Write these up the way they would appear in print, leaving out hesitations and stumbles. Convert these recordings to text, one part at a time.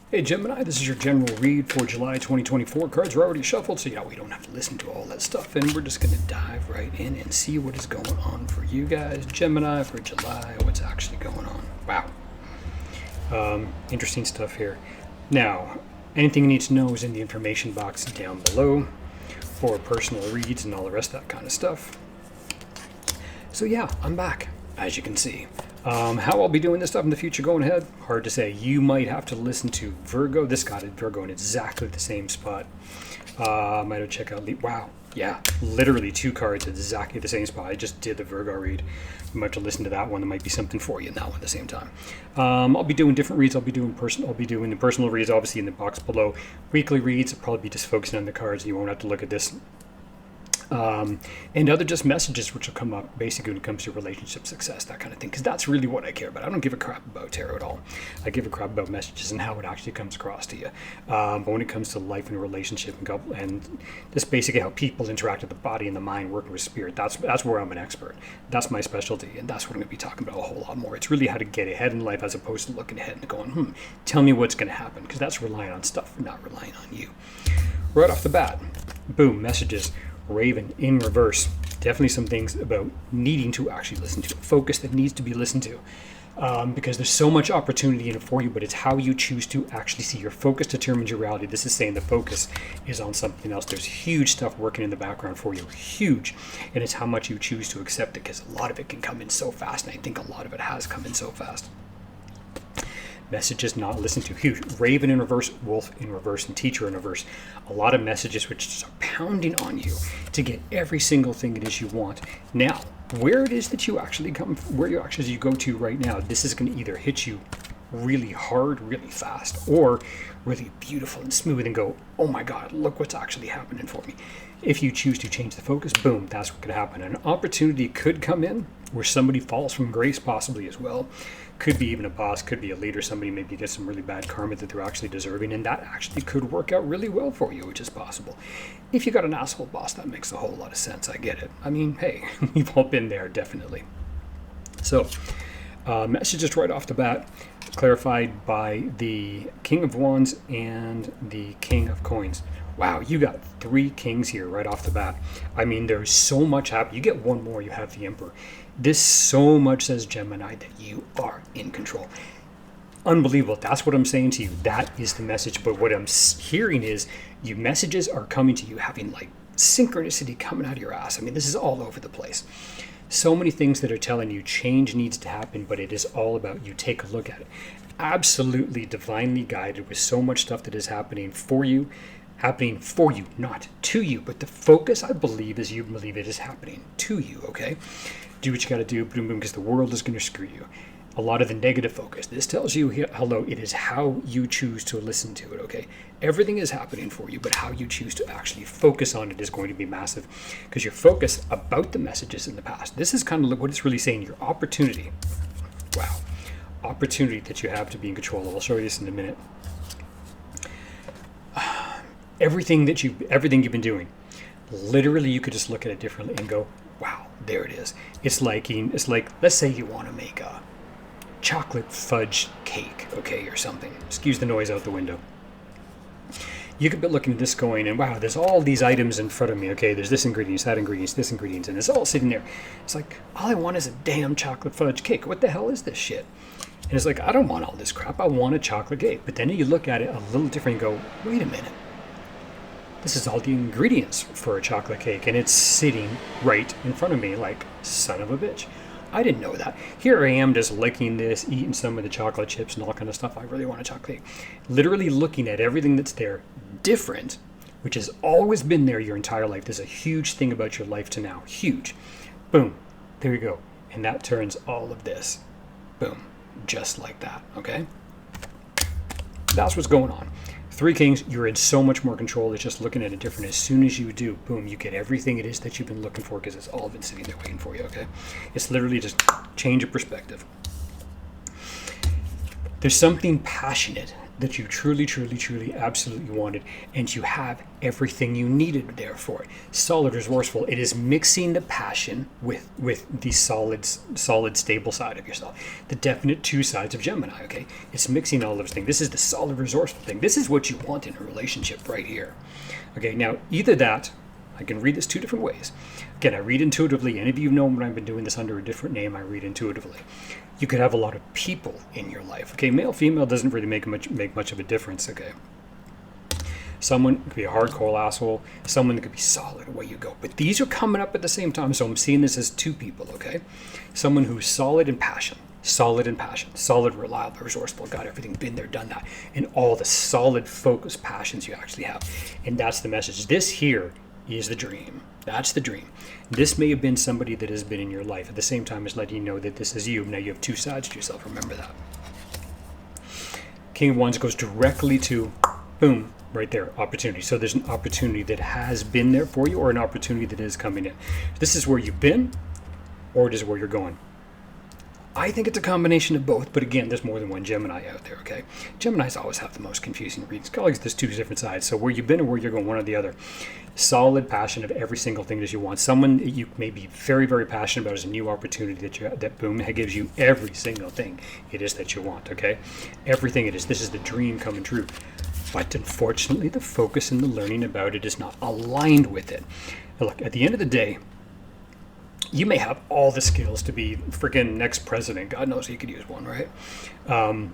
Hey Gemini, this is your general read for July 2024. Cards are already shuffled, so we don't have to listen to all that stuff, and we're just going to dive right in and see what is going on for you guys. Gemini for July, what's actually going on. Wow. Interesting stuff here. Now, anything you need to know is in the information box down below for personal reads and all the rest of that kind of stuff. So yeah, I'm back, as you can see. How I'll be doing this stuff in the future going ahead, hard to say. You might have to listen to Virgo. This got it, Virgo, in exactly the same spot. Might have checked out, wow, yeah, literally 2 cards at exactly the same spot. I just did the Virgo read. You might have to listen to that one. There might be something for you in that one at the same time. I'll be doing different reads. I'll be doing the personal reads, obviously, in the box below. Weekly reads, I'll probably be just focusing on the cards. You won't have to look at this. And other just messages which will come up basically when it comes to relationship success, that kind of thing, because that's really what I care about. I don't give a crap about tarot at all. I give a crap about messages and how it actually comes across to you. But when it comes to life and relationship and just basically how people interact with the body and the mind, working with spirit, that's where I'm an expert. That's my specialty, and that's what I'm going to be talking about a whole lot more. It's really how to get ahead in life as opposed to looking ahead and going, tell me what's going to happen, because that's relying on stuff, not relying on you. Right off the bat, boom, messages. Raven in reverse. Definitely some things about needing to actually listen to. Focus that needs to be listened to. Because there's so much opportunity in it for you, but it's how you choose to actually see. Your focus determines your reality. This is saying the focus is on something else. There's huge stuff working in the background for you. Huge. And it's how much you choose to accept it, because a lot of it can come in so fast, and I think a lot of it has come in so fast. Messages not listened to. Huge. Raven in reverse, Wolf in reverse, and Teacher in reverse. A lot of messages which just are pounding on you to get every single thing it is you want. Now, where it is that you actually as you go to right now, this is going to either hit you really hard, really fast, or really beautiful and smooth and go, oh my God, look what's actually happening for me. If you choose to change the focus, boom, that's what could happen. An opportunity could come in where somebody falls from grace, possibly as well. Could be even a boss, could be a leader, somebody maybe gets some really bad karma that they're actually deserving, and that actually could work out really well for you, which is possible. If you got an asshole boss, that makes a whole lot of sense. I get it. I mean, hey, we've all been there, definitely. So, messages right off the bat, clarified by the King of Wands and the King of Coins. Wow, you got 3 kings here right off the bat. I mean, there's so much happening. You get one more, you have the Emperor. This so much says, Gemini, that you are in control. Unbelievable. That's what I'm saying to you. That is the message. But what I'm hearing is your messages are coming to you having like synchronicity coming out of your ass. I mean, this is all over the place. So many things that are telling you change needs to happen, but it is all about you. Take a look at it. Absolutely divinely guided with so much stuff that is happening for you, not to you. But the focus, I believe, is you believe it is happening to you, okay? Do what you got to do, boom, boom, because the world is going to screw you. A lot of the negative focus. This tells you, hello, it is how you choose to listen to it, okay? Everything is happening for you, but how you choose to actually focus on it is going to be massive, because your focus about the messages in the past. This is kind of what it's really saying, your opportunity. Wow. Opportunity that you have to be in control of. I'll show you this in a minute. Everything you've been doing, literally you could just look at it differently and go, wow, there it is. It's like, let's say you want to make a chocolate fudge cake, okay, or something. Excuse the noise out the window. You could be looking at this going, and wow, there's all these items in front of me, okay, there's this ingredients, that ingredients, this ingredients, and it's all sitting there. It's like, all I want is a damn chocolate fudge cake. What the hell is this shit? And it's like, I don't want all this crap. I want a chocolate cake. But then you look at it a little different and go, wait a minute. This is all the ingredients for a chocolate cake, and it's sitting right in front of me like, son of a bitch. I didn't know that. Here I am just licking this, eating some of the chocolate chips and all kind of stuff. I really want a chocolate cake. Literally looking at everything that's there different, which has always been there your entire life. There's a huge thing about your life to now. Huge. Boom. There you go. And that turns all of this. Boom. Just like that. Okay? That's what's going on. 3 kings, you're in so much more control. It's just looking at it different. As soon as you do, boom, you get everything it is that you've been looking for, because it's all been sitting there waiting for you, okay? It's literally just change of perspective. There's something passionate that you truly, truly, truly, absolutely wanted, and you have everything you needed there for it. Solid, resourceful. It is mixing the passion with the solid, stable side of yourself. The definite two sides of Gemini, okay? It's mixing all those things. This is the solid, resourceful thing. This is what you want in a relationship right here. Okay, now either that, I can read this two different ways. Again, I read intuitively. Any of you know when I've been doing this under a different name, I read intuitively. You could have a lot of people in your life. Okay, male, female doesn't really make much of a difference. Okay, someone could be a hardcore asshole. Someone that could be solid. Away you go. But these are coming up at the same time, so I'm seeing this as two people. Okay, someone who's solid in passion. Solid in passion, solid, reliable, resourceful, got everything, been there, done that, and all the solid, focused passions you actually have. And that's the message. This here is the dream. That's the dream. This may have been somebody that has been in your life at the same time as letting you know that this is you. Now you have two sides to yourself. Remember that. King of Wands goes directly to, boom, right there, opportunity. So there's an opportunity that has been there for you or an opportunity that is coming in. This is where you've been or it is where you're going. I think it's a combination of both, but again, there's more than one Gemini out there, okay? Geminis always have the most confusing reads. Colleagues, there's two different sides. So where you've been and where you're going, one or the other. Solid passion of every single thing that you want. Someone you may be very, very passionate about is a new opportunity that boom, gives you every single thing it is that you want, okay? Everything it is. This is the dream coming true. But unfortunately, the focus and the learning about it is not aligned with it. Now look, at the end of the day, you may have all the skills to be freaking next president. God knows you could use one, right? And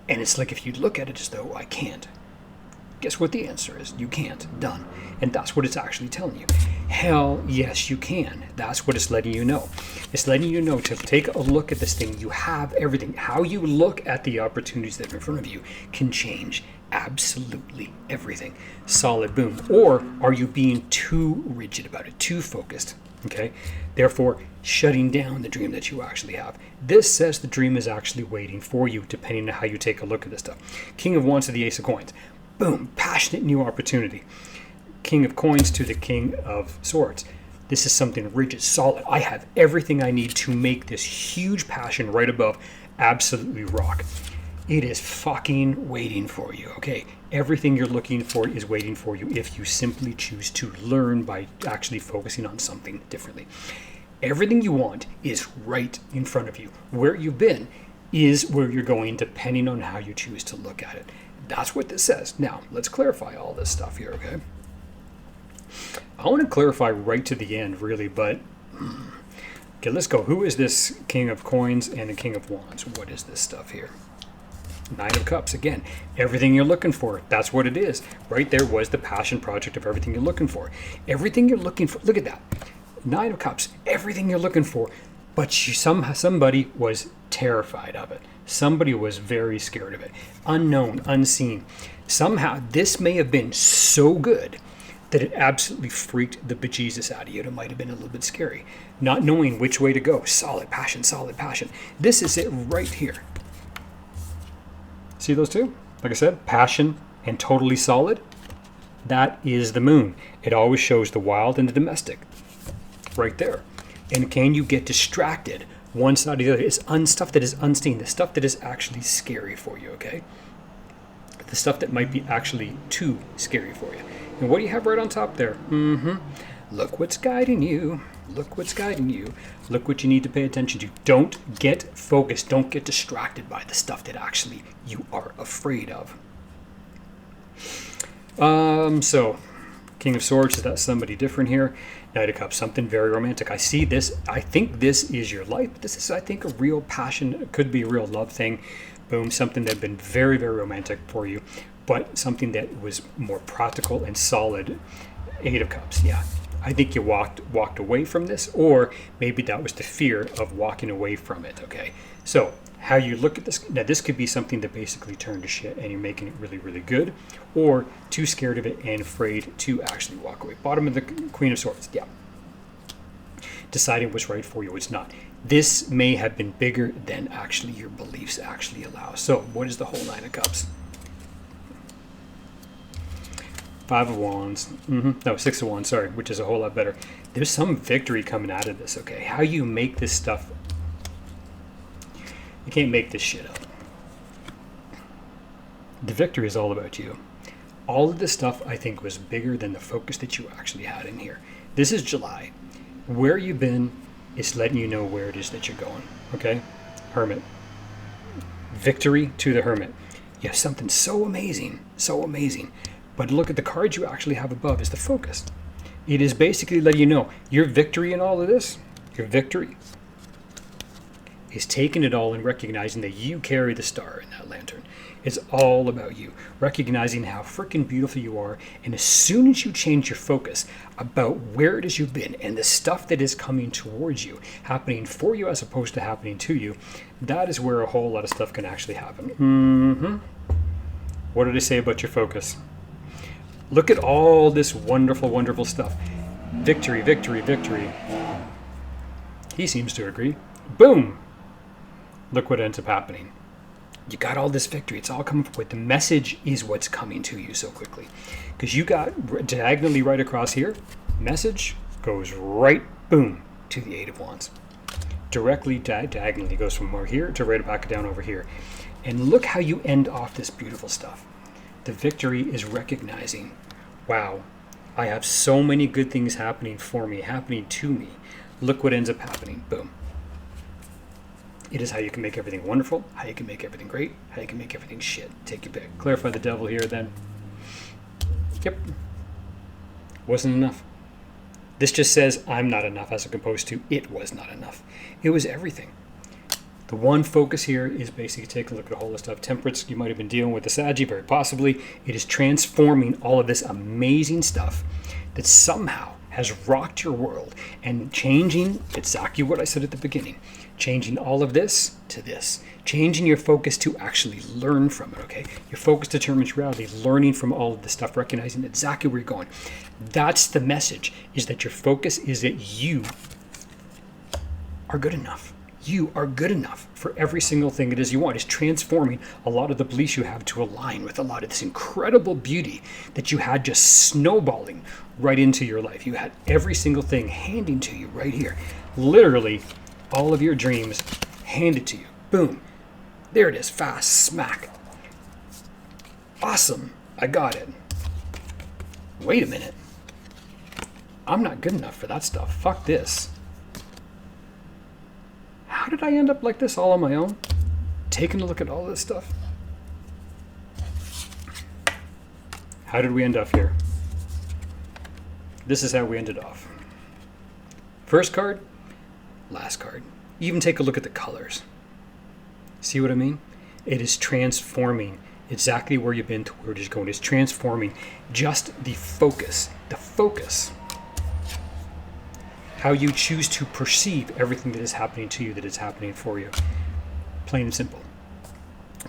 it's like if you look at it as though I can't. Guess what the answer is? You can't. Done. And that's what it's actually telling you. Hell, yes, you can. That's what it's letting you know. It's letting you know to take a look at this thing. You have everything. How you look at the opportunities that are in front of you can change absolutely everything. Solid, boom. Or are you being too rigid about it, too focused? Okay, therefore shutting down the dream that you actually have. This says the dream is actually waiting for you, depending on how you take a look at this stuff. King of Wands to the Ace of Coins. Boom, passionate new opportunity. King of Coins to the King of Swords. This is something rigid, solid. I have everything I need to make this huge passion right above absolutely rock. It is fucking waiting for you, okay? Everything you're looking for is waiting for you if you simply choose to learn by actually focusing on something differently. Everything you want is right in front of you. Where you've been is where you're going, depending on how you choose to look at it. That's what this says. Now, let's clarify all this stuff here, okay? I want to clarify right to the end, really, but... Okay, let's go. Who is this King of Coins and the King of Wands? What is this stuff here? Nine of Cups, again, everything you're looking for, that's what it is. Right there was the passion project of everything you're looking for. Everything you're looking for, look at that. Nine of Cups, everything you're looking for, but somebody was terrified of it. Somebody was very scared of it. Unknown, unseen. Somehow, this may have been so good that it absolutely freaked the bejesus out of you. It might have been a little bit scary. Not knowing which way to go. Solid passion, solid passion. This is it right here. See those two? Like I said, passion and totally solid. That is the moon. It always shows the wild and the domestic. Right there. And can you get distracted? One side or the other. It's stuff that is unseen. The stuff that is actually scary for you, okay? The stuff that might be actually too scary for you. And what do you have right on top there? Look what's guiding you. Look what's guiding you. Look what you need to pay attention to. Don't get focused. Don't get distracted by the stuff that actually you are afraid of. So, King of Swords, is that somebody different here? Knight of Cups, something very romantic. I see this. I think this is your life. This is, I think, a real passion. It could be a real love thing. Boom, something that had been very, very romantic for you, but something that was more practical and solid. Eight of Cups, yeah. I think you walked away from this, or maybe that was the fear of walking away from it, okay? So how you look at this, now this could be something that basically turned to shit and you're making it really, really good, or too scared of it and afraid to actually walk away. Bottom of the Queen of Swords, yeah. Deciding what's right for you, what's not. This may have been bigger than actually your beliefs actually allow. So what is the whole Nine of Cups? Five of Wands. No, Six of Wands, sorry, which is a whole lot better. There's some victory coming out of this, okay? How you make this stuff. You can't make this shit up. The victory is all about you. All of this stuff, I think, was bigger than the focus that you actually had in here. This is July. Where you've been is letting you know where it is that you're going, okay? Hermit. Victory to the Hermit. You have something so amazing, so amazing. But look at the card you actually have above is the focus. It is basically letting you know your victory in all of this, your victory, is taking it all and recognizing that you carry the star in that lantern. It's all about you, recognizing how freaking beautiful you are. And as soon as you change your focus about where it is you've been and the stuff that is coming towards you, happening for you as opposed to happening to you, that is where a whole lot of stuff can actually happen. What did I say about your focus? Look at all this wonderful, wonderful stuff. Victory, victory, victory. He seems to agree. Boom! Look what ends up happening. You got all this victory. It's all coming forward. The message is what's coming to you so quickly. Because you got diagonally right across here. Message goes right, boom, to the Eight of Wands. Directly diagonally goes from over here to right back down over here. And look how you end off this beautiful stuff. The victory is recognizing, wow, I have so many good things happening for me, happening to me. Look what ends up happening. Boom. It is how you can make everything wonderful, how you can make everything great, how you can make everything shit. Take your pick. Clarify the devil here then. Yep. Wasn't enough. This just says I'm not enough as opposed to it was not enough. It was everything. The one focus here is basically take a look at a whole lot of stuff. Temperance, you might have been dealing with the Saggy, very possibly. It is transforming all of this amazing stuff that somehow has rocked your world and changing exactly what I said at the beginning. Changing all of this to this. Changing your focus to actually learn from it, okay? Your focus determines reality. Learning from all of this stuff, recognizing exactly where you're going. That's the message, is that your focus is that you are good enough. You are good enough for every single thing it is you want. It's transforming a lot of the beliefs you have to align with a lot of this incredible beauty that you had just snowballing right into your life. You had every single thing handing to you right here. Literally, all of your dreams handed to you. Boom. There it is. Fast. Smack. Awesome. I got it. Wait a minute. I'm not good enough for that stuff. Fuck this. How did I end up like this all on my own? Taking a look at all this stuff. How did we end up here? This is how we ended off. First card, last card. Even take a look at the colors. See what I mean? It is transforming exactly where you've been to where it is going. It's transforming just the focus. The focus. How you choose to perceive everything that is happening to you, that is happening for you. Plain and simple.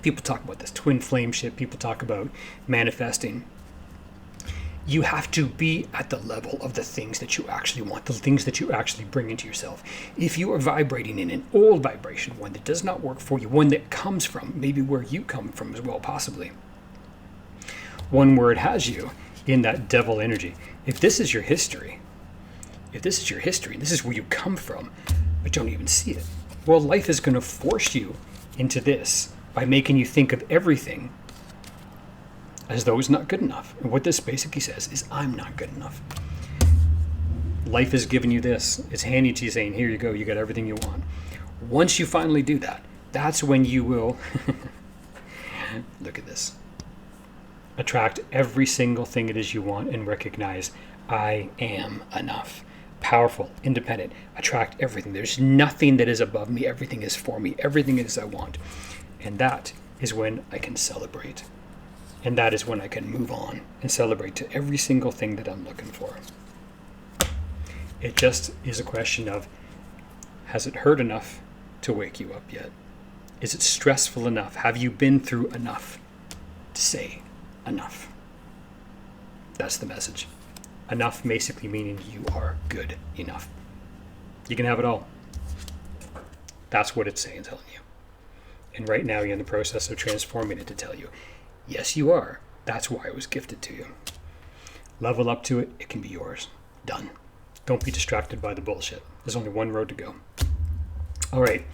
People talk about this twin flame shit. People talk about manifesting. You have to be at the level of the things that you actually want, the things that you actually bring into yourself. If you are vibrating in an old vibration, one that does not work for you, one that comes from maybe where you come from as well, possibly. One where it has you in that devil energy. If this is your history, and this is where you come from, but don't even see it, well, life is going to force you into this by making you think of everything as though it's not good enough. And what this basically says is, I'm not good enough. Life is giving you this. It's handing to you saying, here you go, you got everything you want. Once you finally do that, that's when you will, look at this, attract every single thing it is you want and recognize, I am enough. Powerful, independent, attract everything. There's nothing that is above me. Everything is for me. Everything is I want. And that is when I can celebrate. And that is when I can move on and celebrate to every single thing that I'm looking for. It just is a question of, has it hurt enough to wake you up yet? Is it stressful enough? Have you been through enough to say enough? That's the message. Enough basically meaning you are good enough. You can have it all. That's what it's saying, telling you. And right now you're in the process of transforming it to tell you, yes, you are. That's why it was gifted to you. Level up to it. It can be yours. Done. Don't be distracted by the bullshit. There's only one road to go. All right.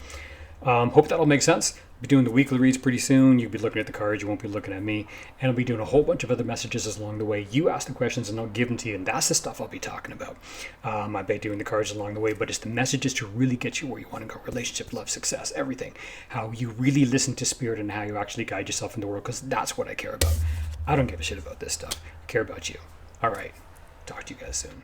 Hope that all makes sense. be doing the weekly reads pretty soon. You'll be looking at the cards. You won't be looking at me. And I'll be doing a whole bunch of other messages along the way. You ask the questions and I'll give them to you. And that's the stuff I'll be talking about. I bet doing the cards along the way, but it's the messages to really get you where you want to go. Relationship, love, success, everything. How you really listen to spirit and how you actually guide yourself in the world, because that's what I care about. I don't give a shit about this stuff. I care about you. All right. Talk to you guys soon.